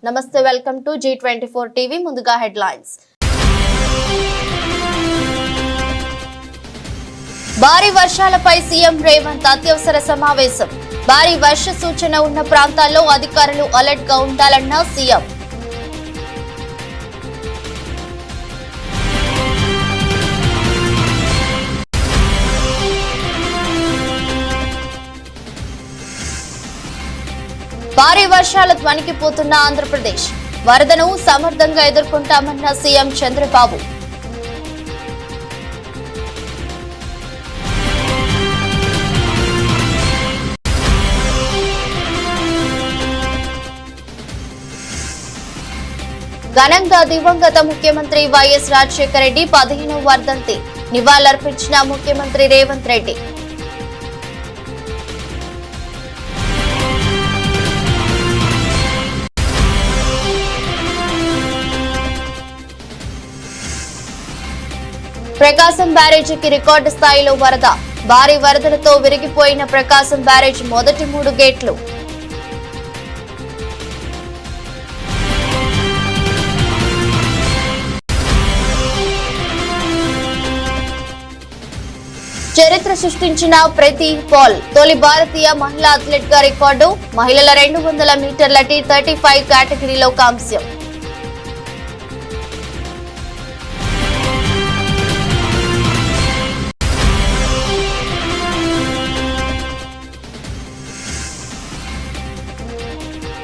నమస్తే, welcome to G24 TV. ముందుగా headlines. భారీ వర్షాలపై సీఎం రేవంత్ అత్యవసర సమావేశం. భారీ వర్ష సూచన ఉన్న ప్రాంతాల్లో అధికారులు అలర్ట్ గా ఉండాలన్న సీఎం. భారీ వర్షాలకు వణికిపోతున్న ఆంధ్రప్రదేశ్. వరదను సమర్థంగా ఎదుర్కొంటామన్న సీఎం చంద్రబాబు. ఘనంగా దివంగత ముఖ్యమంత్రి వైఎస్ రాజశేఖర రెడ్డి 15వ వర్ధంతి నివాళులర్పించిన ముఖ్యమంత్రి రేవంత్ రెడ్డి. ప్రకాశం బ్యారేజీకి రికార్డు స్థాయిలో వరద. భారీ వరదలతో విరిగిపోయిన ప్రకాశం బ్యారేజ్ మొదటి 3 గేట్లు. చరిత్ర సృష్టించిన ప్రతి పాల్ తొలి భారతీయ మహిళా అథ్లెట్ గా రికార్డు. మహిళల 200 మీటర్ల T35 కేటగిరీలో కాంస్యం.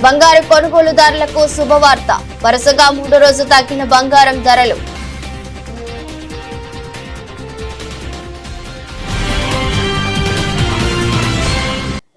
బంగారు కొనుగోలుదారులకు శుభవార్త. వరుసగా 3వ రోజు తగ్గిన బంగారం ధరలు.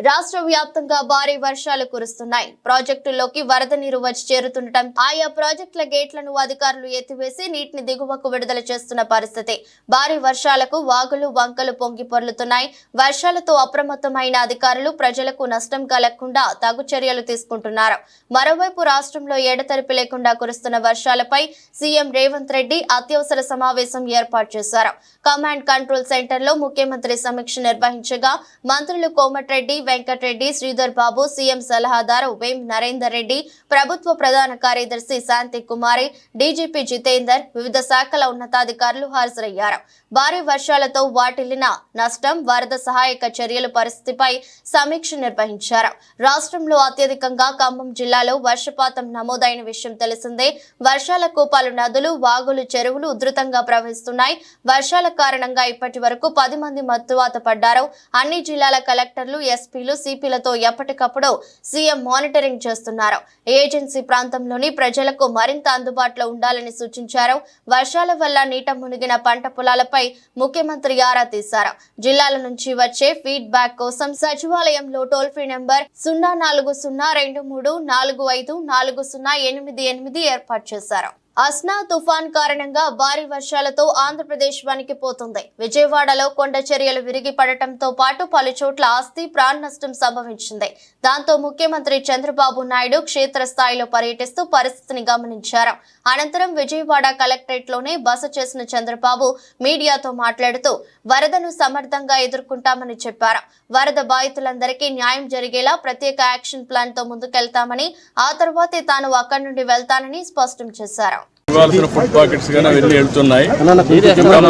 రాష్ట్ర వ్యాప్తంగా భారీ వర్షాలు కురుస్తున్నాయి. ప్రాజెక్టుల్లోకి వరద నీరు వచ్చి చేరుతుండటం, ఆయా ప్రాజెక్టుల గేట్లను అధికారులు ఎత్తివేసి నీటిని దిగువకు విడుదల చేస్తున్న పరిస్థితి. భారీ వర్షాలకు వాగులు వంకలు పొంగి పొర్లుతున్నాయి. వర్షాలతో అప్రమత్తమైన అధికారులు ప్రజలకు నష్టం కలగకుండా తగు చర్యలు తీసుకుంటున్నారు. మరోవైపు రాష్ట్రంలో ఎడతెరిపి లేకుండా కురుస్తున్న వర్షాలపై సీఎం రేవంత్ రెడ్డి అత్యవసర సమావేశం ఏర్పాటు చేశారు. కమాండ్ కంట్రోల్ సెంటర్ లో ముఖ్యమంత్రి సమీక్ష నిర్వహించగా మంత్రులు కోమటిరెడ్డి, వెంకటరెడ్డి, శ్రీధర్ బాబు, సీఎం సలహాదారు వేం నరేందర్ రెడ్డి, ప్రభుత్వ ప్రధాన కార్యదర్శి శాంతి కుమారి, డీజీపీ జితేందర్, వివిధ శాఖల ఉన్నతాధికారులు హాజరయ్యారు. భారీ వర్షాలతో వాటిల్లిన నష్టం, వరద సహాయక చర్యల పరిస్థితిపై సమీక్ష నిర్వహించారు. రాష్ట్రంలో అత్యధికంగా ఖమ్మం జిల్లాలో వర్షపాతం నమోదైన విషయం తెలిసిందే. వర్షాలకు పలు నదులు, వాగులు, చెరువులు ఉధృతంగా ప్రవహిస్తున్నాయి. వర్షాల కారణంగా ఇప్పటి వరకు 10 మంది మృత్యువాత పడ్డారు. అన్ని జిల్లాల కలెక్టర్లు, ఎస్పీలు, సిపిలతో ఎప్పటికప్పుడు సీఎం మానిటరింగ్ చేస్తున్నారు. ఏజెన్సీ ప్రాంతంలోని ప్రజలకు మరింత అందుబాటులో ఉండాలని సూచించారు. వర్షాల వల్ల నీట మునిగిన పంట పొలాలపై ముఖ్యమంత్రి ఆరా తీశారు. జిల్లాల నుంచి వచ్చే ఫీడ్ బ్యాక్ కోసం సచివాలయంలో టోల్ ఫ్రీ నెంబర్ 0402324540888 ఏర్పాటు చేశారు. అస్నా తుఫాన్ కారణంగా భారీ వర్షాలతో ఆంధ్రప్రదేశ్ వణికిపోతుంది. విజయవాడలో కొండ చర్యలు విరిగి పడటంతో పాటు పలు చోట్ల ఆస్తి, ప్రాణ నష్టం సంభవించింది. దాంతో ముఖ్యమంత్రి చంద్రబాబు నాయుడు క్షేత్రస్థాయిలో పర్యటిస్తూ పరిస్థితిని గమనించారు. అనంతరం విజయవాడ కలెక్టరేట్ లోనే బస చేసిన చంద్రబాబు మీడియాతో మాట్లాడుతూ వరదను సమర్థంగా ఎదుర్కొంటామని చెప్పారు. వరద బాధితులందరికీ న్యాయం జరిగేలా ప్రత్యేక యాక్షన్ ప్లాన్ తో ముందుకెళ్తామని, ఆ తర్వాతే తాను అక్కడి నుండి వెళ్తానని స్పష్టం చేశారు. ఇవ్వాల్సిన ఫుడ్ పాకెట్స్ కానీ అవన్నీ వెళ్తున్నాయి.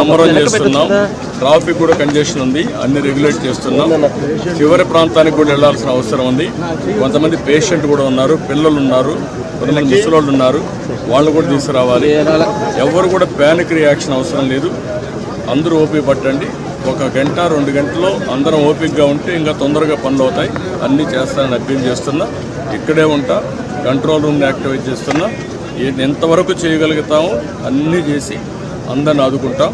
అమరం చేస్తున్నాం. ట్రాఫిక్ కూడా కంజెషన్ ఉంది, అన్ని రెగ్యులేట్ చేస్తున్నాం. చివరి ప్రాంతానికి కూడా వెళ్లాల్సిన అవసరం ఉంది. కొంతమంది పేషెంట్ కూడా ఉన్నారు, పిల్లలు ఉన్నారు, కొంతమంది ముసలోళ్ళు ఉన్నారు, వాళ్ళు కూడా తీసుకురావాలి. ఎవరు కూడా ప్యానిక్ రియాక్షన్ అవసరం లేదు. అందరూ ఓపిక పట్టండి. 1 గంట 2 గంటల్లో అందరం ఓపికగా ఉంటే ఇంకా తొందరగా పనులు అవుతాయి. అన్నీ చేస్తానని అప్పీల్ చేస్తున్నా. ఇక్కడే ఉంటా, కంట్రోల్ రూమ్ని యాక్టివేట్ చేస్తున్నా. ఎంతవరకు చేయగలుగుతామో అన్నీ చేసి అందరిని ఆదుకుంటాం.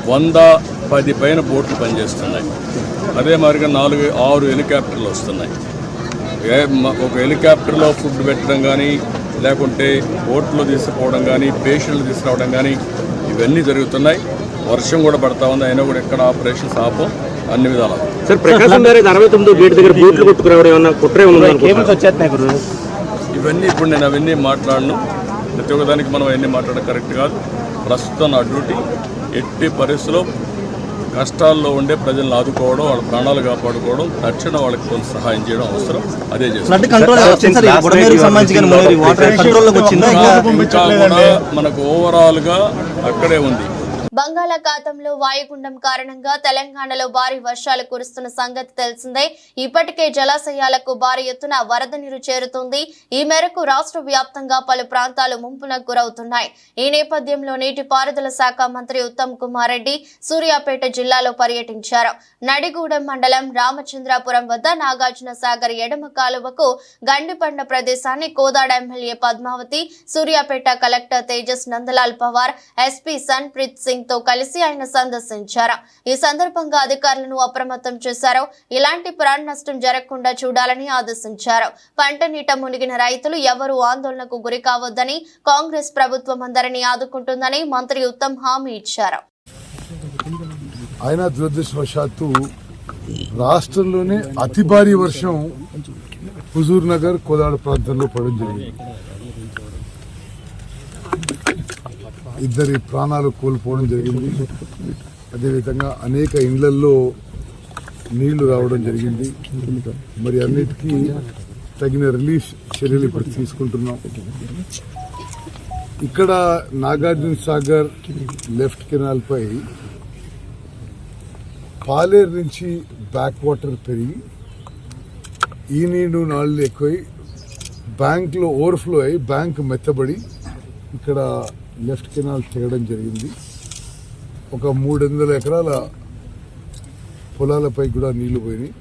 110 పైన బోట్లు పనిచేస్తున్నాయి. అదే మాదిరిగా 4-6 హెలికాప్టర్లు వస్తున్నాయి. ఒక హెలికాప్టర్లో ఫుడ్ పెట్టడం కానీ, లేకుంటే బోట్లో తీసుకుపోవడం కానీ, పేషెంట్లు తీసుకురావడం కానీ ఇవన్నీ జరుగుతున్నాయి. వర్షం కూడా పడతా ఉంది, అయినా కూడా ఎక్కడ ఆపరేషన్స్ ఆపం అన్ని విధాలు. సార్, ప్రకాశం బ్యారేజ్ 69వ గేట్ దగ్గర బోట్లు కొట్టుకురావడం ఏమన్నా కుట్రే ఉందా? ఇవన్నీ ఇప్పుడు నేను అవన్నీ మాట్లాడను. ప్రతి ఒక్కదానికి మనం అవన్నీ మాట్లాడడం కరెక్ట్ కాదు. ప్రస్తుతం నా డ్యూటీ ఎట్టి పరిస్థితుల్లో కష్టాల్లో ఉండే ప్రజలను ఆదుకోవడం, వాళ్ళ ప్రాణాలు కాపాడుకోవడం, తక్షణ వాళ్ళకి కొంత సహాయం చేయడం అవసరం. అదే చేస్తాం. ఇంకా కూడా మనకు ఓవరాల్గా అక్కడే ఉంది. బంగాళాఖాతంలో వాయుగుండం కారణంగా తెలంగాణలో భారీ వర్షాలు కురుస్తున్న సంగతి తెలిసిందే. ఇప్పటికే జలాశయాలకు భారీ ఎత్తున వరద నీరు చేరుతుంది. ఈ మేరకు రాష్ట్ర వ్యాప్తంగా పలు ప్రాంతాలు ముంపునకు గురవుతున్నాయి. ఈ నేపథ్యంలో నీటిపారుదల శాఖ మంత్రి ఉత్తమ్ కుమార్ రెడ్డి సూర్యాపేట జిల్లాలో పర్యటించారు. నడిగూడెం మండలం రామచంద్రాపురం వద్ద నాగార్జున సాగర్ ఎడమ కాలువకు గండిపడిన ప్రదేశాన్ని Kodad MLA Padmavathi, Suryapet collector Tejas Nandlal Pawar, SP Sanpreet Singh తో కలిసి ఆయన సందర్శించారు. ఈ సందర్భంగా అధికారులను అప్రమత్తం చేశారు. ఇలాంటి ప్రాణ నష్టం జరగకుండా చూడాలని ఆదేశించారు. పంట నీట మునిగిన రైతులు ఎవరూ ఆందోళనకు గురి కావద్దని, కాంగ్రెస్ ప్రభుత్వం అందరినీ ఆదుకుంటుందని మంత్రి ఉత్తమ్ హామీ ఇచ్చారు. ఆయన దురదృష్టవశాత్తు రాష్ట్రంలోనే అతి భారీ వర్షం హుజూర్ నగర్, కోదాడ ప్రాంతంలో పడడం జరిగింది. ఇద్దరి ప్రాణాలు కోల్పోవడం జరిగింది. అదేవిధంగా అనేక ఇండ్లల్లో నీళ్లు రావడం జరిగింది. మరి అన్నిటికీ తగిన రిలీఫ్ చర్యలు ఇప్పుడు తీసుకుంటున్నాం. ఇక్కడ నాగార్జున సాగర్ లెఫ్ట్ కెనాల్ పై పాలేరు నుంచి బ్యాక్ వాటర్ పెరిగి ఈ నీళ్లు నాళ్ళు ఎక్కువై బ్యాంక్లో ఓవర్ఫ్లో అయి బ్యాంక్ మెత్తబడి ఇక్కడ లెఫ్ట్ కెనాల్ తెగడం జరిగింది. ఒక 300 ఎకరాల పొలాలపై కూడా నీళ్లు పోయినాయి.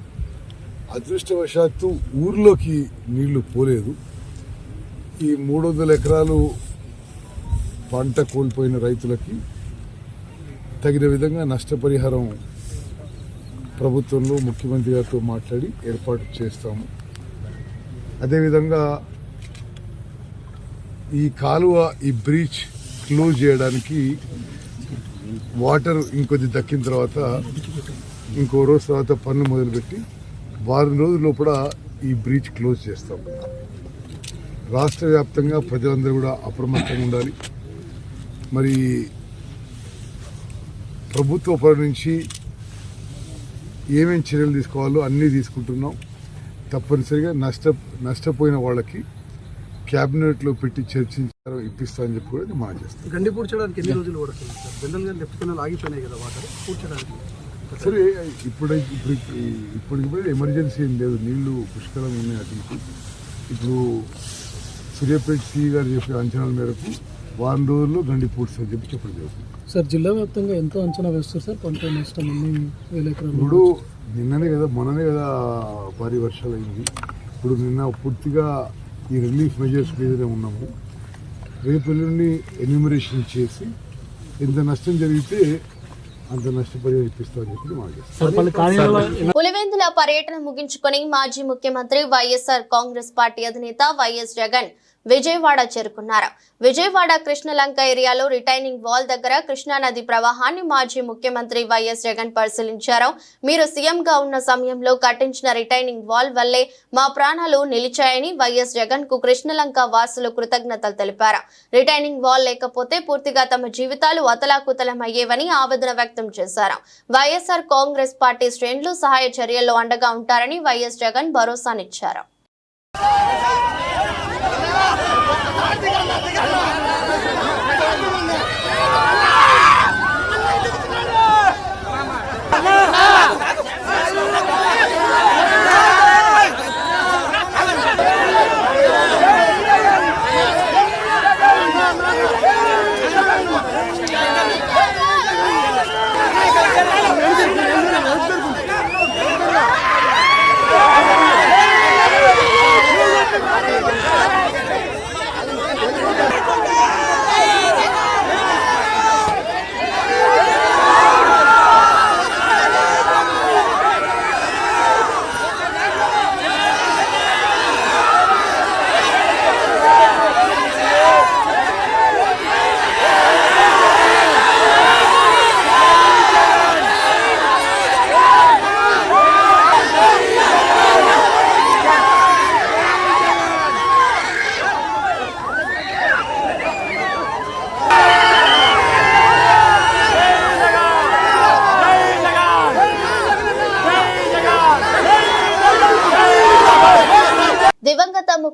అదృష్టవశాత్తు ఊర్లోకి నీళ్లు పోలేదు. ఈ 300 ఎకరాలు పంట కోల్పోయిన రైతులకి తగిన విధంగా నష్టపరిహారం ప్రభుత్వంలో ముఖ్యమంత్రి గారితో మాట్లాడి ఏర్పాటు చేస్తాము. అదేవిధంగా ఈ కాలువ, ఈ బ్రీచ్ క్లోజ్ చేయడానికి వాటర్ ఇంకొద్ది దక్కిన తర్వాత ఇంకో రోజు తర్వాత పనులు మొదలుపెట్టి వారం రోజుల లోపల ఈ బ్రీచ్ క్లోజ్ చేస్తాం. రాష్ట్ర వ్యాప్తంగా ప్రజలందరూ కూడా అప్రమత్తంగా ఉండాలి. మరి ప్రభుత్వ పరం నుంచి ఏమేమి చర్యలు తీసుకోవాలో అన్నీ తీసుకుంటున్నాం. తప్పనిసరిగా నష్టపోయిన వాళ్ళకి క్యాబినెట్లో పెట్టి చర్చించారో ఇప్పిస్తామని చెప్పి కూడా మనం చేస్తాం. గండి పూడ్చడానికి ఎన్ని రోజులు పడుతుంది సార్? జనరల్గా లెఫ్ట్ కెనాల్ ఆగిపోయినాయి కదా వాటర్ పూడ్చడానికి. సరే ఇప్పుడు ఎమర్జెన్సీ ఏం లేదు, నీళ్లు పుష్కలంగా ఉన్నాయి. అటు ఇప్పుడు సూర్యాపేట సిఈ గారు చెప్పే అంచనాల మేరకు వారం రోజుల్లో గండి పూడ్చని చెప్పి చెప్పడం జరుగుతుంది. సార్ జిల్లా వ్యాప్తంగా ఎంత అంచనా వేస్తారు సార్ పంట నష్టం? ఇప్పుడు మొన్ననే కదా భారీ వర్షాలు అయింది. ఇప్పుడు నిన్న పూర్తిగా ఈ రిలీఫ్ మెజర్స్ మీదనే ఉన్నాము. రేపు ఎల్లుండి ఎన్యూమరేషన్ చేసి ఎంత నష్టం జరిగితే అంత నష్టపరిహారం ఇప్పిస్తామని చెప్పి మాట్లాడుతాం. పులివెందుల పర్యటన ముగించుకొని మాజీ ముఖ్యమంత్రి వైఎస్ఆర్ కాంగ్రెస్ పార్టీ అధినేత వైఎస్ జగన్ విజయవాడ చేరుకున్నారు. విజయవాడ కృష్ణలంక ఏరియాలో రిటైనింగ్ వాల్ దగ్గర కృష్ణానది ప్రవాహాన్ని మాజీ ముఖ్యమంత్రి వైఎస్ జగన్ పరిశీలించారు. మీరు సీఎంగా ఉన్న సమయంలో కట్టించిన రిటైనింగ్ వాల్ వల్లే మా ప్రాణాలు నిలిచాయని వైఎస్ జగన్ కు కృష్ణలంక వాసులు కృతజ్ఞతలు తెలిపారు. రిటైనింగ్ వాల్ లేకపోతే పూర్తిగా తమ జీవితాలు అతలాకుతలమయ్యేవని ఆవేదన వ్యక్తం చేశారు. వైఎస్ఆర్ కాంగ్రెస్ పార్టీ శ్రేణులు సహాయ చర్యల్లో అండగా ఉంటారని వైఎస్ జగన్ భరోసానిచ్చారు.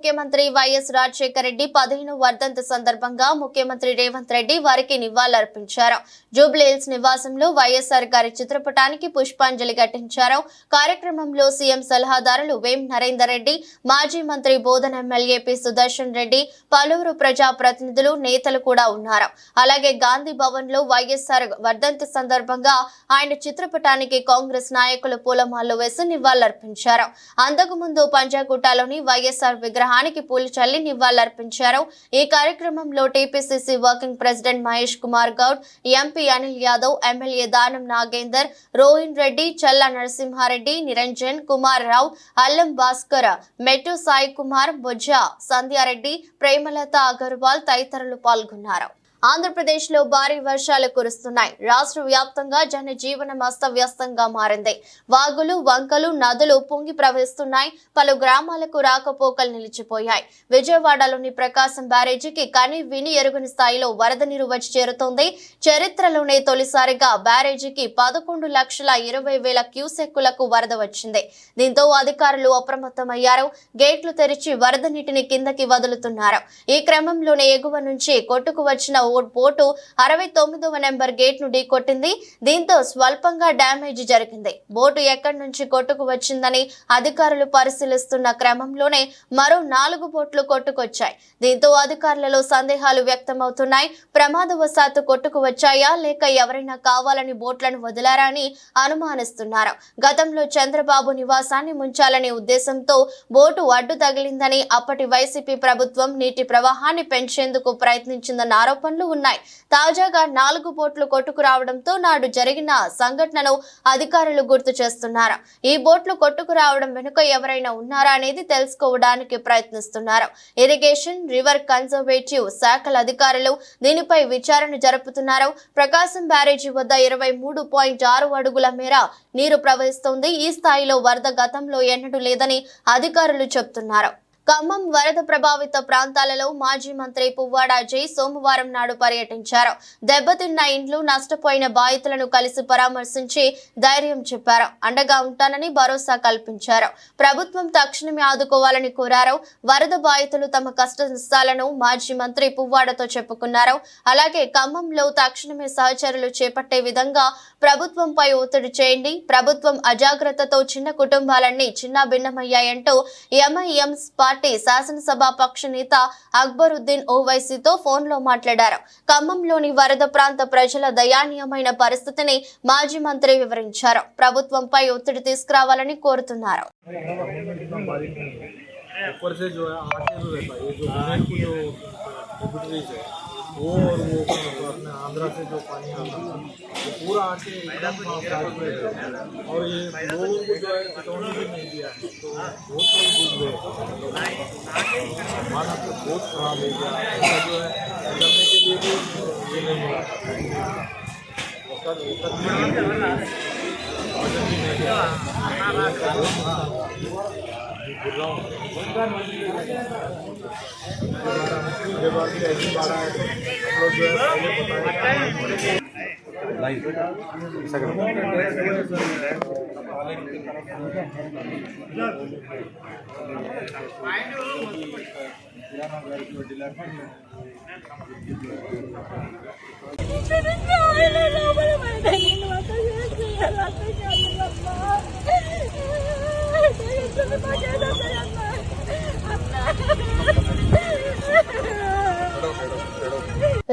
ముఖ్యమంత్రి వైఎస్ రాజశేఖర రెడ్డి 15వ వర్ధంతి సందర్భంగా ముఖ్యమంత్రి రేవంత్ రెడ్డి వారికి నివాళులర్పించారు. జూబ్లీహిల్స్ నివాసంలో వైఎస్ఆర్ గారి చిత్రపటానికి పుష్పాంజలి ఘటించారు. కార్యక్రమంలో సీఎం సలహాదారులు వేం నరేందర్ రెడ్డి, మాజీ మంత్రి బోధన ఎమ్మెల్యే పి సుదర్శన్ రెడ్డి, పలువురు ప్రజా ప్రతినిధులు, నేతలు కూడా ఉన్నారు. అలాగే గాంధీ భవన్ లో వైఎస్ఆర్ వర్ధంతి సందర్భంగా ఆయన చిత్రపటానికి కాంగ్రెస్ నాయకులు పూలమాలలు వేసి నివాళులర్పించారు. అంతకుముందు పంజాగుట్టలోని వైఎస్ఆర్ విగ్రహానికి పూలు చల్లి నివాళులర్పించారు. ఈ కార్యక్రమంలో TPCC working president Mahesh Kumar Goud, MP Anil Yadav, MLA Danam Nagender, Rohin Reddy, చల్లా నరసింహారెడ్డి, నిరంజన్ కుమార్ రావు, అల్లం భాస్కర్, మెట్టు సాయి కుమార్, బొజ్జా సంధ్యారెడ్డి, ప్రేమలత అగర్వాల్ తదితరులు పాల్గొన్నారు. ఆంధ్రప్రదేశ్ లో భారీ వర్షాలు కురుస్తున్నాయి. రాష్ట్ర వ్యాప్తంగా జనజీవనం అస్తవ్యస్తంగా మారింది. వాగులు, వంకలు, నదులు పొంగి ప్రవహిస్తున్నాయి. పలు గ్రామాలకు రాకపోకలు నిలిచిపోయాయి. విజయవాడలోని ప్రకాశం బ్యారేజీకి కని విని ఎరుగని స్థాయిలో వరద నీరు వచ్చి చేరుతోంది. చరిత్రలోనే తొలిసారిగా బ్యారేజీకి 11,20,000 క్యూసెక్కులకు వరద వచ్చింది. దీంతో అధికారులు అప్రమత్తమయ్యారు. గేట్లు తెరిచి వరద నీటిని కిందకి వదులుతున్నారు. ఈ క్రమంలోనే ఎగువ నుంచి కొట్టుకు వచ్చిన బోటు 69వ నెంబర్ గేట్ ను ఢీకొట్టింది. దీంతో స్వల్పంగా డ్యామేజ్ జరిగింది. బోటు ఎక్కడి నుంచి కొట్టుకు వచ్చిందని అధికారులు పరిశీలిస్తున్న క్రమంలోనే మరో 4 బోట్లు కొట్టుకొచ్చాయి. దీంతో అధికారులలో సందేహాలు వ్యక్తమవుతున్నాయి. ప్రమాదవశాత్తు కొట్టుకు వచ్చాయా లేక ఎవరైనా కావాలని బోట్లను వదిలారా అని అనుమానిస్తున్నారు. గతంలో చంద్రబాబు నివాసాన్ని ముంచాలనే ఉద్దేశంతో బోటు అడ్డు తగిలిందని అప్పటి వైసీపీ ప్రభుత్వం నీటి ప్రవాహాన్ని పెంచేందుకు ప్రయత్నించిందన్న ఆరోపణలు ఉన్నాయి. తాజాగా 4 బోట్లు కొట్టుకు రావడంతో నాడు జరిగిన సంఘటనను అధికారులు గుర్తు చేస్తున్నారు. ఈ బోట్లు కొట్టుకు రావడం వెనుక ఎవరైనా ఉన్నారా అనేది తెలుసుకోవడానికి ప్రయత్నిస్తున్నారు. ఇరిగేషన్, రివర్ కన్జర్వేటివ్ శాఖల అధికారులు దీనిపై విచారణ జరుపుతున్నారు. ప్రకాశం బ్యారేజీ వద్ద 23.6 అడుగుల మేర నీరు ప్రవహిస్తోంది. ఈ స్థాయిలో వరద గతంలో ఎన్నడూ లేదని అధికారులు చెబుతున్నారు. ఖమ్మం వరద ప్రభావిత ప్రాంతాలలో మాజీ మంత్రి పువ్వాడ అజయ్ సోమవారం నాడు పర్యటించారు. దెబ్బతిన్న ఇండ్లు, నష్టపోయిన బాధితులను కలిసి పరామర్శించి ధైర్యం చెప్పారు. అండగా ఉంటానని భరోసా కల్పించారు. ప్రభుత్వం తక్షణమే ఆదుకోవాలని కోరారు. వరద బాధితులు తమ కష్ట నష్టాలను మాజీ మంత్రి పువ్వాడతో చెప్పుకున్నారు. అలాగే ఖమ్మంలో తక్షణమే సహచరులు చేపట్టే విధంగా ప్రభుత్వంపై ఒత్తిడి చేయండి. ప్రభుత్వం అజాగ్రత్తతో చిన్న కుటుంబాలన్నీ చిన్న భిన్నమయ్యాయంటూ ఎంఐఎం పార్టీ శాసనసభ పక్ష నేత అక్బరుద్దీన్ ఓవైసీతో ఫోన్లో మాట్లాడారు. ఖమ్మంలోని వరద ప్రాంత ప్రజల దయానీయమైన పరిస్థితిని మాజీ మంత్రి వివరించారు. ప్రభుత్వంపై ఒత్తిడి తీసుకురావాలని కోరుతున్నారు. वो और वो अपने आंध्रा से जो पानी आता था वो पूरा आके एकदम साथ में और ये लोगों को जो है चेतावनी भी नहीं दिया है तो बहुत लोग डूब गए। माना तो बहुत खराब हो गया। ऐसा जो है निकलने के लिए भी ये नहीं मिला ऐसी बाढ़ है हम लोग जो है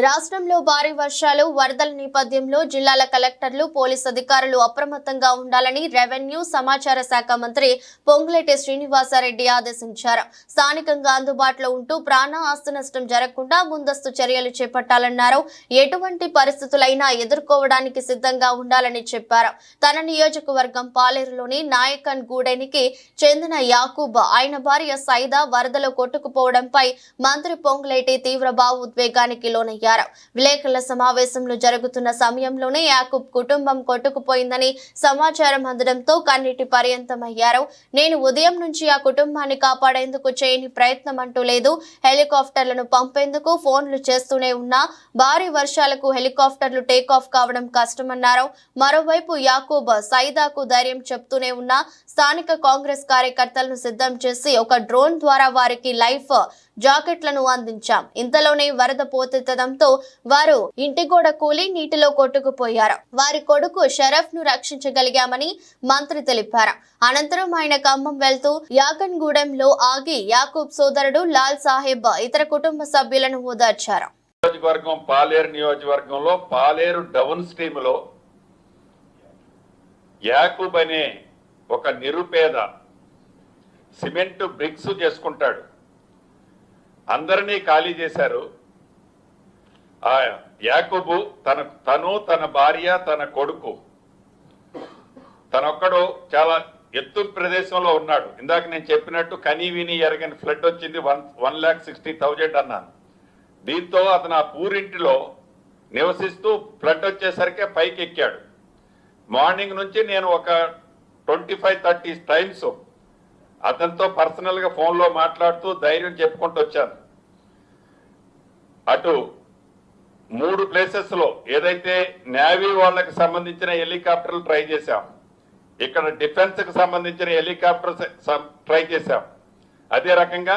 రాష్ట్రంలో భారీ వర్షాలు, వరదల నేపథ్యంలో జిల్లాల కలెక్టర్లు, పోలీస్ అధికారులు అప్రమత్తంగా ఉండాలని రెవెన్యూ, సమాచార శాఖ మంత్రి పొంగులేటి శ్రీనివాసరెడ్డి ఆదేశించారు. స్థానికంగా అందుబాటులో ఉంటూ ప్రాణ, ఆస్తి నష్టం జరగకుండా ముందస్తు చర్యలు చేపట్టాలన్నారు. ఎటువంటి పరిస్థితులైనా ఎదుర్కోవడానికి సిద్ధంగా ఉండాలని చెప్పారు. తన నియోజకవర్గం పాలేరులోని నాయకన్ గూడెనికి చెందిన యాకూబ్, ఆయన భార్య సైదా వరదలో కొట్టుకుపోవడంపై మంత్రి పొంగులేటి తీవ్ర భావోద్వేగానికి లోనయ్యారు. వెల్లడించారు. విలేకరుల సమావేశంలో జరుగుతున్న సమయంలోనే యాకూబ్ కుటుంబం కొట్టుకుపోయిందని సమాచారం అందడంతో కన్నీటి పర్యంతమయ్యారు. నేను ఉదయం నుంచి ఆ కుటుంబాన్ని కాపాడేందుకు చేయని ప్రయత్నం అంటూ లేదు. హెలికాప్టర్లను పంపేందుకు ఫోన్లు చేస్తూనే ఉన్నా భారీ వర్షాలకు హెలికాప్టర్లు టేకాఫ్ కావడం కష్టమన్నారు. మరోవైపు యాకూబ్ సైదాకు ధైర్యం చెప్తూనే ఉన్నా స్థానిక కాంగ్రెస్ కార్యకర్తలను సిద్ధం చేసి ఒక డ్రోన్ ద్వారా వారికి లైఫ్ జాకెట్లను అందించాం. ఇంతలోనే వరద పోటెత్తడంతో వారు ఇంటి గోడ కూలి నీటిలో కొట్టుకుపోయారు. వారి కొడుకు షరఫ్ ను రక్షించగలిగామని మంత్రి తెలిపారు. అనంతరం ఆయన ఖమ్మం వెళ్తూ యాగన్గూడెంలో ఆగి యాకూబ్ సోదరుడు లాల్ సాహెబ్ ఇతర కుటుంబ సభ్యులను ఓదార్చారు. నియోజకవర్గం పాలేరు నియోజకవర్గంలో పాలేరు డౌన్ స్ట్రీమ్ లో యాకూబ్ అనే ఒక నిరుపేద సిమెంట్ బ్రిక్స్ చేసుకుంటాడు. అందరినీ ఖాళీ చేశారు. ఆ యాకూబు తన భార్య తన కొడుకు తనొక్కడు చాలా ఎత్తు ప్రదేశంలో ఉన్నాడు. ఇందాక నేను చెప్పినట్టు కనీ విని ఎరగని ఫ్లడ్ వచ్చింది. 1,60,000 అన్నాను. దీంతో అతను ఆ పూరింటిలో నివసిస్తూ ఫ్లడ్ వచ్చేసరికి పైకి ఎక్కాడు. మార్నింగ్ నుంచి నేను ఒక 25-30 టైమ్స్ అతనితో పర్సనల్ గా ఫోన్ లో మాట్లాడుతూ ధైర్యం చెప్పుకుంటూ వచ్చాను. అటు 3 ప్లేసెస్ లో ఏదైతే నేవీ వాళ్ళకి సంబంధించిన హెలికాప్టర్లు ట్రై చేశాం, ఇక్కడ డిఫెన్స్ కి సంబంధించిన హెలికాప్టర్స్ ట్రై చేశాం, అదే రకంగా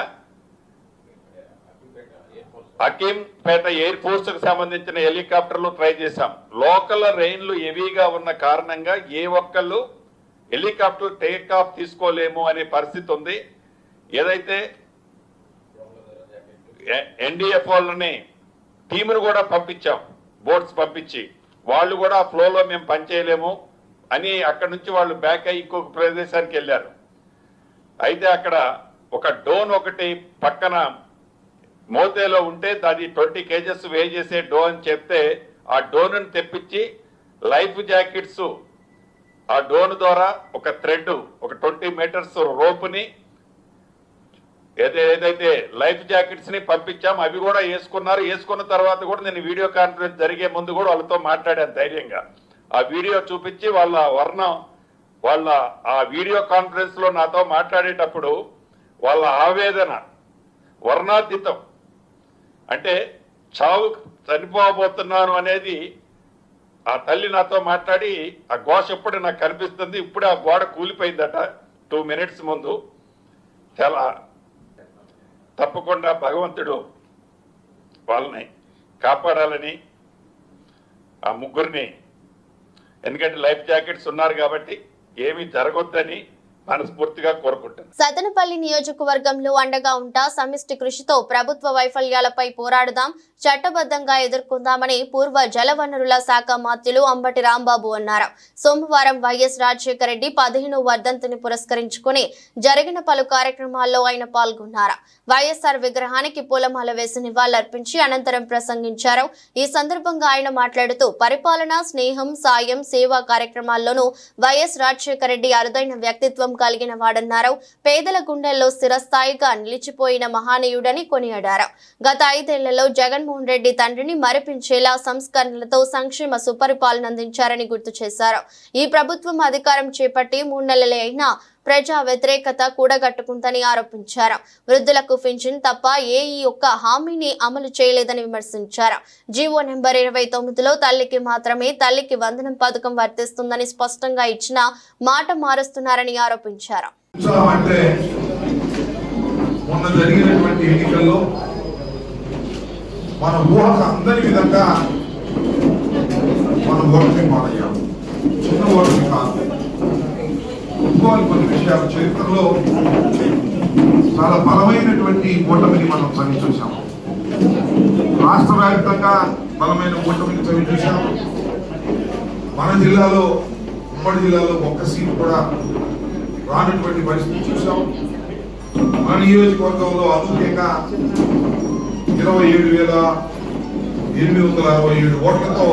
హకీంపేట ఎయిర్ ఫోర్స్ కు సంబంధించిన హెలికాప్టర్లు ట్రై చేశాం. లోకల్ రెయిన్లు హెవీగా ఉన్న కారణంగా ఏ ఒక్కళ్ళు హెలికాప్టర్ టేక్ ఆఫ్ తీసుకోలేము అనే పరిస్థితి ఉంది. ఏదైతే ఎన్డీఎఫ్ వాళ్ళని టీమును కూడా పంపించాం, బోట్స్ పంపించి, వాళ్ళు కూడా ఆ ఫ్లోలో మేము పనిచేయలేము అని అక్కడ నుంచి వాళ్ళు బ్యాక్ అయ్యి ఇంకొక ప్రదేశానికి వెళ్ళారు. అయితే అక్కడ ఒక డోన్ ఒకటి పక్కన మోతేలో ఉంటే అది 20 kgs వే చేసే డోన్ చెప్తే ఆ డోన్ తెప్పించి లైఫ్ జాకెట్స్ ఆ డోన్ ద్వారా ఒక థ్రెడ్ ఒక 20 మీటర్స్ రోప్ని ఏదైతే లైఫ్ జాకెట్స్ ని పంపించాం. అవి కూడా వేసుకున్నారు. వేసుకున్న తర్వాత కూడా నేను వీడియో కాన్ఫరెన్స్ జరిగే ముందు కూడా వాళ్ళతో మాట్లాడాను ధైర్యంగా. ఆ వీడియో చూపించి వాళ్ళ ఆ వీడియో కాన్ఫరెన్స్ లో నాతో మాట్లాడేటప్పుడు వాళ్ళ ఆవేదన వర్ణాతీతం. అంటే చావు చనిపోబోతున్నాను అనేది ఆ తల్లి నాతో మాట్లాడి ఆ ఘోష ఎప్పుడు నాకు కనిపిస్తుంది. ఇప్పుడు ఆ గోడ కూలిపోయిందట 2 minutes ముందు. చాలా తప్పకుండా భగవంతుడు వాళ్ళని కాపాడాలని ఆ ముగ్గురిని, ఎందుకంటే లైఫ్ జాకెట్స్ ఉన్నారు కాబట్టి ఏమీ జరగొద్దని మనస్ఫూర్తిగా కోరుకుంటాను. సతనపల్లి నియోజకవర్గంలో అండగా ఉంటా సమిష్టి కృషితో ప్రభుత్వ వైఫల్యాలపై పోరాడుదాం, చట్టబద్ధంగా ఎదుర్కొందామని పూర్వ జలవనరుల శాఖ మంత్రులు అంబటి రాంబాబు అన్నారు. సోమవారం వైఎస్ రాజశేఖర రెడ్డి 15వ వర్ధంతిని పురస్కరించుకుని జరిగిన పలు కార్యక్రమాల్లో ఆయన పాల్గొన్నారు. వైఎస్ఆర్ విగ్రహానికి పూలమాల వేసి నివాళులర్పించి అనంతరం ప్రసంగించారు. ఈ సందర్భంగా ఆయన మాట్లాడుతూ పరిపాలన, స్నేహం, సాయం, సేవా కార్యక్రమాల్లోనూ వైఎస్ రాజశేఖర రెడ్డి అరుదైన వ్యక్తిత్వం కలిగిన వాడన్నారు. పేదల గుండెల్లో స్థిరస్థాయిగా నిలిచిపోయిన మహానీయుడని కొనియాడారు. గత 5 ఏళ్లలో జగన్మోహన్ రెడ్డి తండ్రిని మరిపించేలా సంస్కరణలతో సంక్షేమ సుపరిపాలన అందించారని గుర్తు చేశారు. ఈ ప్రభుత్వం అధికారం చేపట్టి 3 నెలలే అయినా ప్రజా వ్యతిరేకత కూడగట్టుకుందని ఆరోపించారు. వృద్ధులకు పింఛన్ తప్ప ఈ ఒక్క హామీని అమలు చేయలేదని విమర్శించారు. జీవో నెంబర్ 29లో తల్లికి మాత్రమే తల్లికి వందనం పథకం వర్తిస్తుందని స్పష్టంగా ఇచ్చిన మాట మారుస్తున్నారని ఆరోపించారు. మన ఊహకు అందని విధంగా మన ఓటమి మానయ్యాం. చిన్న ఓటమి కాదు. కొన్ని విషయాలు చరిత్రలో చాలా బలమైనటువంటి ఓటమిని మనం చవి చూసాము. రాష్ట్ర వ్యాప్తంగా బలమైన ఓటమిని చవి చూసాము. మన జిల్లాలో, ఉమ్మడి జిల్లాలో ఒక్క సీటు కూడా రానటువంటి పరిస్థితి చూసాం. మన నియోజకవర్గంలో అనూహ్యంగా 27,867 ఓట్లతో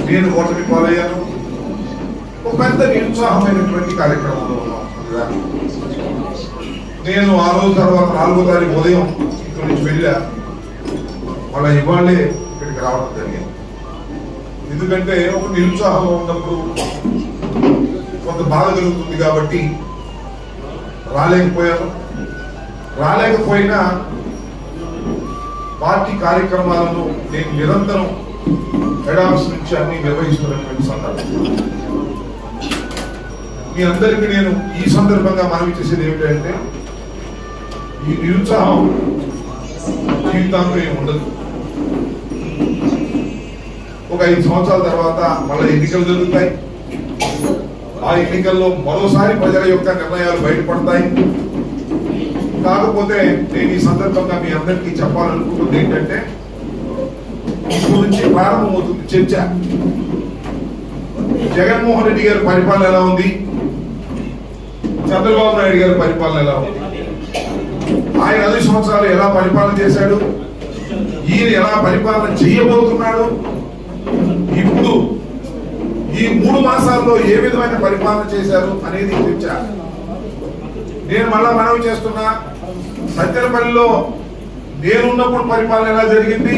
నేను ఓటమి పాలయ్యాను. ఒక పెద్ద నిరుత్సాహమైనటువంటి కార్యక్రమంలో ఉన్నాం. నేను ఆ రోజు తర్వాత 4వ తారీఖు ఉదయం ఇక్కడి నుంచి వెళ్ళా. వాళ్ళ ఇవాళే ఇక్కడికి రావడం జరిగింది. ఎందుకంటే ఒక నిరుత్సాహంలో ఉన్నప్పుడు కొంత బాధ కలుగుతుంది కాబట్టి రాలేకపోయాను. రాలేకపోయినా పార్టీ కార్యక్రమాలను నేను నిరంతరం హెడ్ ఆఫీస్ నుంచి అన్ని నిర్వహిస్తున్నటువంటి సందర్భం. మీ అందరికీ నేను ఈ సందర్భంగా మనవి చేసేది ఏమిటంటే ఈ నిరుత్సాహం జీవితాంతం ఏమి ఉండదు. ఒక 5 సంవత్సరాల తర్వాత మళ్ళీ ఎన్నికలు జరుగుతాయి. ఆ ఎన్నికల్లో మరోసారి ప్రజల యొక్క నిర్ణయాలు బయటపడతాయి. కాకపోతే నేను ఈ సందర్భంగా మీ అందరికీ చెప్పాలనుకుంటుంది ఏంటంటే ఇప్పుడు నుంచి ప్రారంభమవుతుంది చర్చ. జగన్మోహన్ రెడ్డి గారి పరిపాలన ఎలా ఉంది, చంద్రబాబు నాయుడు గారి పరిపాలన ఎలా ఉంది, ఆయన 5 సంవత్సరాలు ఎలా పరిపాలన చేశాడు, ఈయన ఎలా పరిపాలన చేయబోతున్నాడు, ఇప్పుడు ఈ 3 మాసాల్లో ఏ విధమైన పరిపాలన చేశారు అనేది చర్చ. నేను మళ్ళా మనవి చేస్తున్నా, సత్యనపల్లిలో నేనున్నప్పుడు పరిపాలన ఎలా జరిగింది,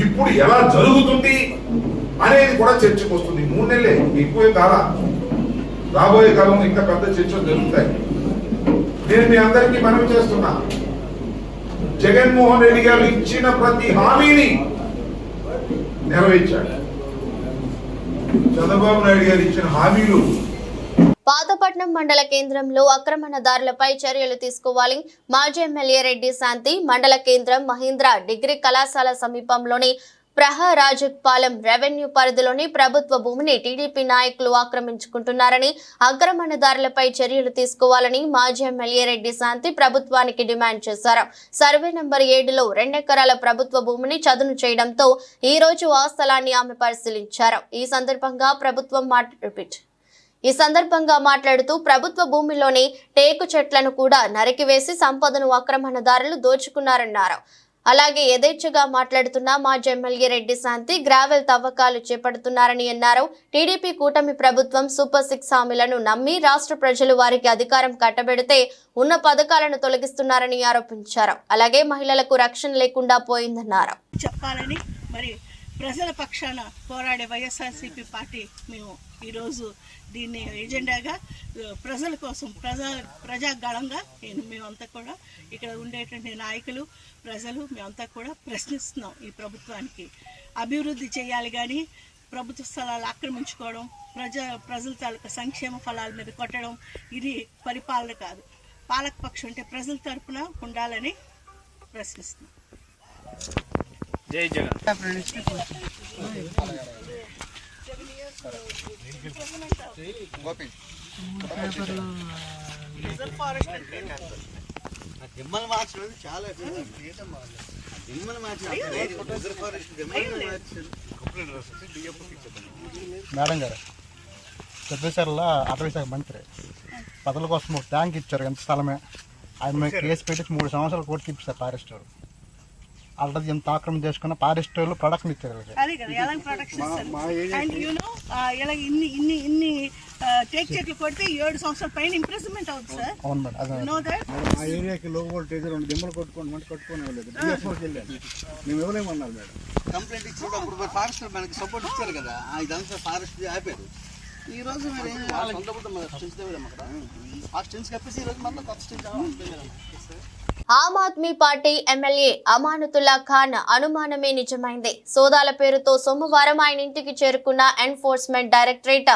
ఇప్పుడు ఎలా జరుగుతుంది అనేది కూడా చర్చకు వస్తుంది. 3 నెలలే, ఎక్కువే కాలం. రాబోయే కాలం ఇంకా పెద్ద చర్చలు జరుగుతాయి. నేను మీ అందరికీ మనవి చేస్తున్నా, జగన్మోహన్ రెడ్డి గారు ఇచ్చిన ప్రతి హామీని నెరవేర్చాడు. చంద్రబాబు నాయుడు గారు ఇచ్చిన హామీలు పాతపట్నం మండల కేంద్రంలో ఆక్రమణదారులపై చర్యలు తీసుకోవాలి. మాజీ ఎమ్మెల్యే రెడ్డి శాంతి మండల కేంద్రం మహీంద్రా డిగ్రీ కళాశాల సమీపంలోని ప్రహరాజపాలెం రెవెన్యూ పరిధిలోని ప్రభుత్వ భూమిని టీడీపీ నాయకులు ఆక్రమించుకుంటున్నారని, ఆక్రమణదారులపై చర్యలు తీసుకోవాలని మాజీ ఎమ్మెల్యే రెడ్డి శాంతి ప్రభుత్వానికి డిమాండ్ చేశారు. సర్వే నంబర్ 7లో 2 ఎకరాల ప్రభుత్వ భూమిని చదును చేయడంతో ఈ రోజు ఆ స్థలాన్ని ఆమె పరిశీలించారు. ఈ సందర్భంగా మాట్లాడుతూ ప్రభుత్వ భూమిలోని టేకు చెట్లను కూడా నరికివేసి సంపదను ఆక్రమణదారులు దోచుకున్నారన్నారు. అలాగే యథేచ్ఛగా మాట్లాడుతున్న మాజీ ఎమ్మెల్యే రెడ్డి శాంతి గ్రావెల్ తవ్వకాలు చేపడుతున్నారని అన్నారు. టీడీపీ కూటమి ప్రభుత్వం సూపర్ 6 హామీలను నమ్మి రాష్ట్ర ప్రజలు వారికి అధికారం కట్టబెడితే ఉన్న పథకాలను తొలగిస్తున్నారని ఆరోపించారు. అలాగే మహిళలకు రక్షణ లేకుండా పోయిందన్నారు. చెప్పాలని మరి ప్రజల పక్షాన పోరాడే వైఎస్ఆర్సీపీ పార్టీ మేము ఈరోజు దీన్ని ఎజెండాగా ప్రజల కోసం ప్రజాగళంగా మేమంతా కూడా ఇక్కడ ఉండేటువంటి నాయకులు ప్రజలు మేమంతా కూడా ప్రశ్నిస్తున్నాం. ఈ ప్రభుత్వానికి అభివృద్ధి చేయాలి కానీ ప్రభుత్వ స్థలాలు ఆక్రమించుకోవడం, ప్రజల తాలూకా సంక్షేమ ఫలాల మీద కొట్టడం ఇది పరిపాలన కాదు. పాలకపక్షం అంటే ప్రజల తరపున ఉండాలని ప్రశ్నిస్తున్నాం. జై జగన్. మేడం గారు పెద్దసారిలో అటవీ శాఖ మంత్రి పదవుల కోసం ఒక ట్యాంక్ ఇచ్చారు, ఎంత స్థలమే. ఆయన మీద కేసు పెట్టి 3 సంవత్సరాలు కోర్టుకి ఇప్పిస్తారు ఫారెస్ట్ వాళ్ళు. ఆల్రెడీ ఎంత ఆక్రమణ చేసుకున్న ఫారెస్ట్ వాళ్ళు ప్రొడక్షన్ ఇచ్చారు. టేక్ చెట్లు కొడితే 7 సంవత్సరాల పైన ఇంప్రెస్మెంట్ అవుతుంది సార్. అవును మేడం. ఆ ఏరియాకి లో వోల్టేజ్ 2 దిమ్మలు కొట్టుకోనివ్వలేదు. మేము ఇవ్వలేమన్నారు మేడం. కంప్లైంట్ ఇచ్చినప్పుడు ఫారెస్ట్ మనకి సపోర్ట్ ఇచ్చారు కదా, ఇదంతా ఫారెస్ట్ ఆపారు. ఈ రోజు మీరు ఆ స్టెన్స్ కప్పేసి ఈ రోజు మళ్ళీ కొత్త స్టెన్స్. ఆమ్ ఆద్మీ పార్టీ ఎమ్మెల్యే అమానతుల్లా ఖాన్ అనుమానమే నిజమైంది. సోదాల పేరుతో సోమవారం ఆయన ఇంటికి చేరుకున్న ఎన్ఫోర్స్మెంట్ డైరెక్టరేట్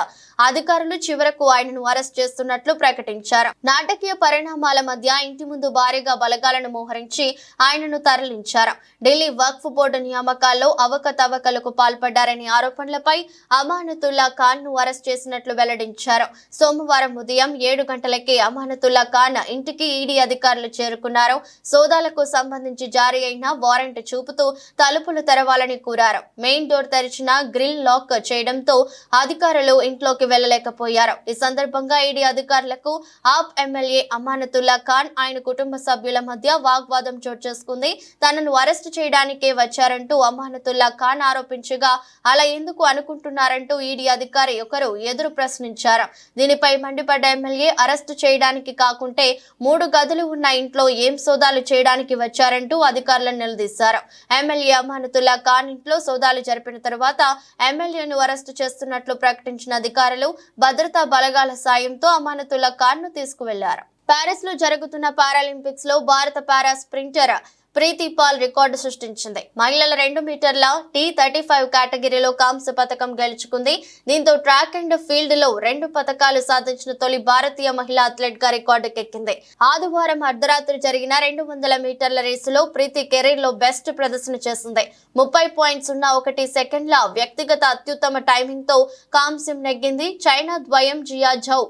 అధికారులు చివరకు ఆయనను అరెస్ట్ చేస్తున్నట్లు ప్రకటించారు. నాటకీయ పరిణామాల మధ్య ఇంటి ముందు భారీగా బలగాలను మోహరించి ఆయనను తరలించారు. ఢిల్లీ వక్ఫ్ బోర్డు నియామకాల్లో అవకతవకలకు పాల్పడ్డారనే ఆరోపణలపై అమానతుల్లా ఖాన్ ను అరెస్ట్ చేసినట్లు వెల్లడించారు. సోమవారం ఉదయం 7 గంటలకే అమానతుల్లా ఖాన్ ఇంటికి ఈడీ అధికారులు చేరుకున్నారు. సోదాలకు సంబంధించి జారీ అయిన వారెంట్ చూపుతూ తలుపులు తెరవాలని కోరారు. మెయిన్ డోర్ తెరిచిన గ్రిల్ లాక్ చేయడంతో అధికారులు ఇంట్లోకి వెళ్లలేకపోయారు. ఈ సందర్భంగా ఈడీ అధికారులకు ఆప్ ఎమ్మెల్యే అమానతుల్లా ఖాన్ ఆయన కుటుంబ సభ్యుల మధ్య వాగ్వాదం చోటు చేసుకుంది. తనను అరెస్టు చేయడానికే వచ్చారంటూ అమానతుల్లా ఖాన్ ఆరోపించగా అలా ఎందుకు అనుకుంటున్నారంటూ ఈడీ అధికారి ఒకరు ఎదురు ప్రశ్నించారు. దీనిపై మండిపడ్డ ఎమ్మెల్యే అరెస్టు చేయడానికి కాకుంటే 3 గదులు ఉన్న ఇంట్లో ఏం సోదాలు చేయడానికి వచ్చారంటూ అధికారులను నిలదీశారు. ఎమ్మెల్యే అమానతుల్లా ఖాన్ ఇంట్లో సోదాలు జరిపిన తర్వాత ఎమ్మెల్యేను అరెస్టు చేస్తున్నట్లు ప్రకటించిన అధికారులు భద్రతా బలగాల సాయంతో అమానతుల్లా ఖాన్ ను తీసుకువెళ్లారు. ప్యారిస్ లో జరుగుతున్న పారాలింపిక్స్ లో భారత పారా స్ప్రింటర్ ప్రీతి పాల్ రికార్డు సృష్టించింది. మహిళల 2 మీటర్ల T35 కేటగిరీలో కాంస్య పథకం గెలుచుకుంది. దీంతో ట్రాక్ అండ్ ఫీల్డ్ లో 2 పథకాలు సాధించిన తొలి భారతీయ మహిళా అథ్లెట్ గా రికార్డుకెక్కింది. ఆదివారం అర్ధరాత్రి జరిగిన 200 మీటర్ల రేసులో ప్రీతి కెరీర్ లో బెస్ట్ ప్రదర్శన చేసింది. 30.01 సెకండ్ల వ్యక్తిగత అత్యుత్తమ టైమింగ్ తో కాంస్యం నెగ్గింది. చైనా ద్వయం జియా జౌ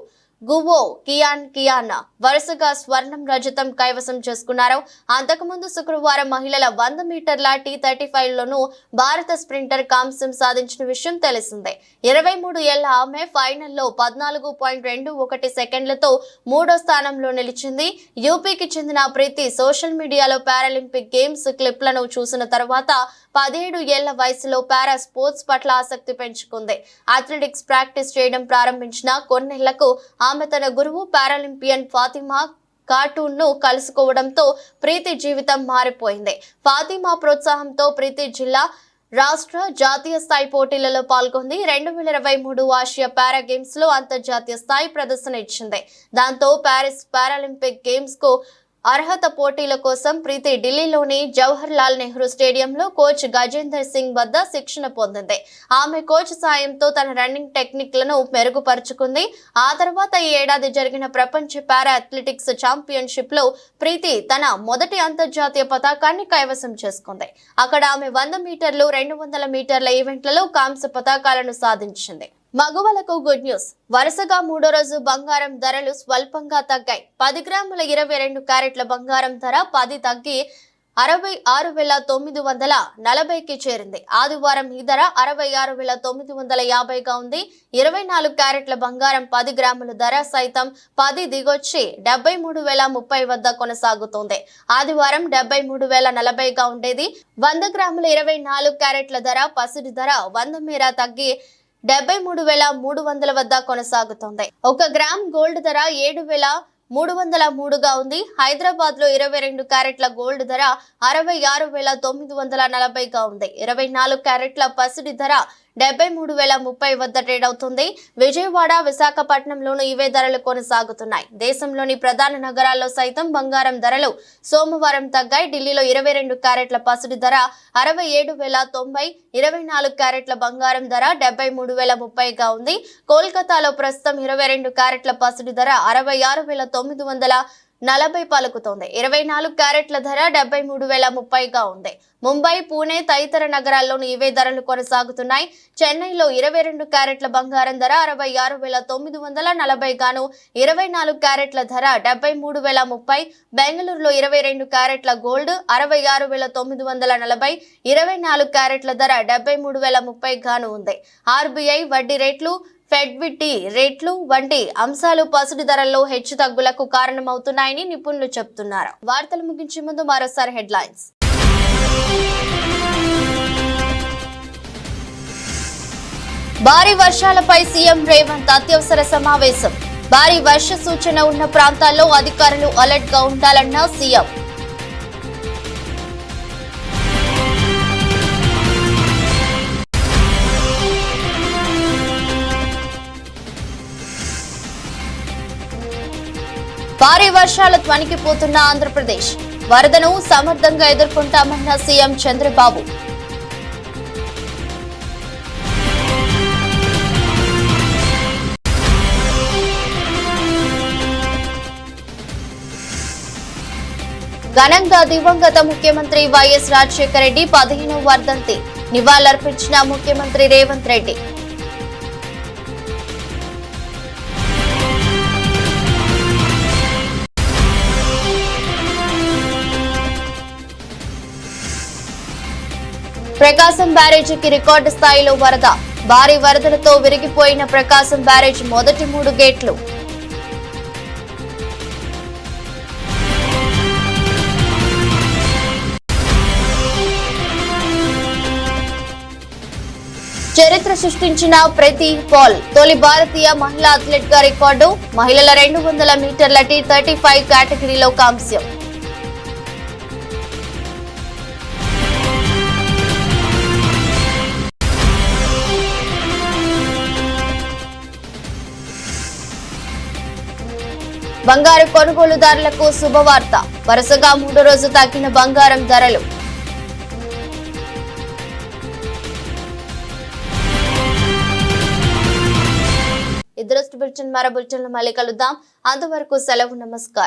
గువో కియాన్ వరుసగా స్వర్ణం రజతం కైవసం చేసుకున్నారు. అంతకుముందు శుక్రవారం మహిళల 100 మీటర్ల T35 లోనూ భారత స్ప్రింటర్ కాంస్యం సాధించిన విషయం తెలిసిందే. 23 ఏళ్ల ఆమె ఫైనల్లో 14.21 సెకండ్లతో 3వ స్థానంలో నిలిచింది. యూపీకి చెందిన ప్రీతి సోషల్ మీడియాలో పారాలింపిక్ గేమ్స్ క్లిప్లను చూసిన తర్వాత 17 ఏళ్ల వయసులో పారా స్పోర్ట్స్ పట్ల ఆసక్తి పెంచుకుంది. అథ్లెటిక్స్ ప్రాక్టీస్ చేయడం ప్రారంభించిన కొన్నేళ్లకు ఆమె తన గురువు పారాలింపియన్ ఫాతిమా కార్టూన్ ను కలుసుకోవడంతో ప్రీతి జీవితం మారిపోయింది. ఫాతిమా ప్రోత్సాహంతో ప్రీతి జిల్లా రాష్ట్ర జాతీయ స్థాయి పోటీలలో పాల్గొంది. 2023 ఆసియా పారా గేమ్స్ లో అంతర్జాతీయ స్థాయి ప్రదర్శన ఇచ్చింది. దాంతో పారిస్ పారాలింపిక్ గేమ్స్ కు అర్హత పోటీల కోసం ప్రీతి ఢిల్లీలోని జవహర్ లాల్ నెహ్రూ స్టేడియంలో కోచ్ గజేందర్ సింగ్ వద్ద శిక్షణ పొందింది. ఆమె కోచ్ సాయంతో తన రన్నింగ్ టెక్నిక్లను మెరుగుపరుచుకుంది. ఆ తర్వాత ఈ ఏడాది జరిగిన ప్రపంచ పారా అథ్లెటిక్స్ ఛాంపియన్షిప్ లో ప్రీతి తన మొదటి అంతర్జాతీయ పతాకాన్ని కైవసం చేసుకుంది. అక్కడ ఆమె 100 మీటర్లు 200 మీటర్ల ఈవెంట్లలో కాంస్య పతాకాలను సాధించింది. మగువలకు గుడ్ న్యూస్. వరుసగా 3వ రోజు బంగారం ధరలు స్వల్పంగా తగ్గాయి. 10 గ్రాముల 22 క్యారెట్ల బంగారం ధర 10 తగ్గి 66,940కి చేరింది. ఆదివారం ఈ ధర 66,950గా ఉంది. 24 క్యారెట్ల బంగారం 10 గ్రాముల ధర సైతం 10 దిగొచ్చి 73,030 వద్ద కొనసాగుతోంది. ఆదివారం 73,040గా ఉండేది. 100 గ్రాముల 24 క్యారెట్ల ధర పసిడి ధర 100 మేర తగ్గి 73,300 వద్ద కొనసాగుతోంది. 1 గ్రామ్ గోల్డ్ ధర 7,303గా ఉంది. హైదరాబాద్ లో 22 క్యారెట్ల గోల్డ్ ధర 66,940గా ఉంది. 24 క్యారెట్ల పసిడి ధర 73,030 వద్ద ట్రేడ్ అవుతుంది. విజయవాడ, విశాఖపట్నంలోనూ ఇవే ధరలు కొనసాగుతున్నాయి. దేశంలోని ప్రధాన నగరాల్లో సైతం బంగారం ధరలు సోమవారం తగ్గాయి. ఢిల్లీలో 22 క్యారెట్ల పసిడి ధర 67,090, 24 క్యారెట్ల బంగారం ధర 73,030గా ఉంది. కోల్కతాలో ప్రస్తుతం 22 క్యారెట్ల పసిడి ధర 66,940 పలుకుతోంది. 24 క్యారెట్ల ధర 73,030గా ఉంది. ముంబై, పూణే తదితర నగరాల్లోనూ ఇవే ధరలు కొనసాగుతున్నాయి. చెన్నైలో 22 క్యారెట్ల బంగారం ధర 66,940 గాను 24 క్యారెట్ల ధర 73,030. బెంగళూరులో 22 క్యారెట్ల గోల్డ్ 66,940, 24 క్యారెట్ల ధర 73,030 గాను ఉంది. ఆర్బీఐ వడ్డీ రేట్లు, ఫెడ్ విట్టి రేట్లు వంటి అంశాలు పసిడి ధరల్లో హెచ్చు తగ్గులకు కారణమవుతున్నాయని నిపుణులు చెబుతున్నారు. వార్తలు ముగించే ముందు మరోసారి హెడ్లైన్స్. భారీ వర్షాలపై సీఎం రేవంత్ అత్యవసర సమావేశం. భారీ వర్ష సూచన ఉన్న ప్రాంతాల్లో అధికారులు అలర్ట్ గా ఉండాలన్న సీఎం. భారీ వర్షాలకు వణికిపోతున్న ఆంధ్రప్రదేశ్. వరదను సమర్థంగా ఎదుర్కొంటామన్న సీఎం చంద్రబాబు. ఘనంగా దివంగత ముఖ్యమంత్రి వైఎస్ రాజశేఖర రెడ్డి 15వ వర్ధంతి. నివాళులర్పించిన ముఖ్యమంత్రి రేవంత్ రెడ్డి. ప్రకాశం బ్యారేజీకి రికార్డు స్థాయిలో వరద. భారీ వరదలతో విరిగిపోయిన ప్రకాశం బ్యారేజ్ మొదటి 3 గేట్లు. చరిత్ర సృష్టించిన ప్రీతి పాల్ తొలి భారతీయ మహిళా అథ్లెట్ గా రికార్డు. మహిళల 200 మీటర్ల T35 కేటగిరీలో కాంస్యం. బంగారు కొనుగోలుదారులకు శుభవార్త. వరుసగా 3వ రోజు తగ్గిన బంగారం ధరలు. ఈ దృష్టి బులెటిన్ మరో బులెటిన్లో మళ్ళీ కలుద్దాం. అంతవరకు సెలవు. నమస్కారం.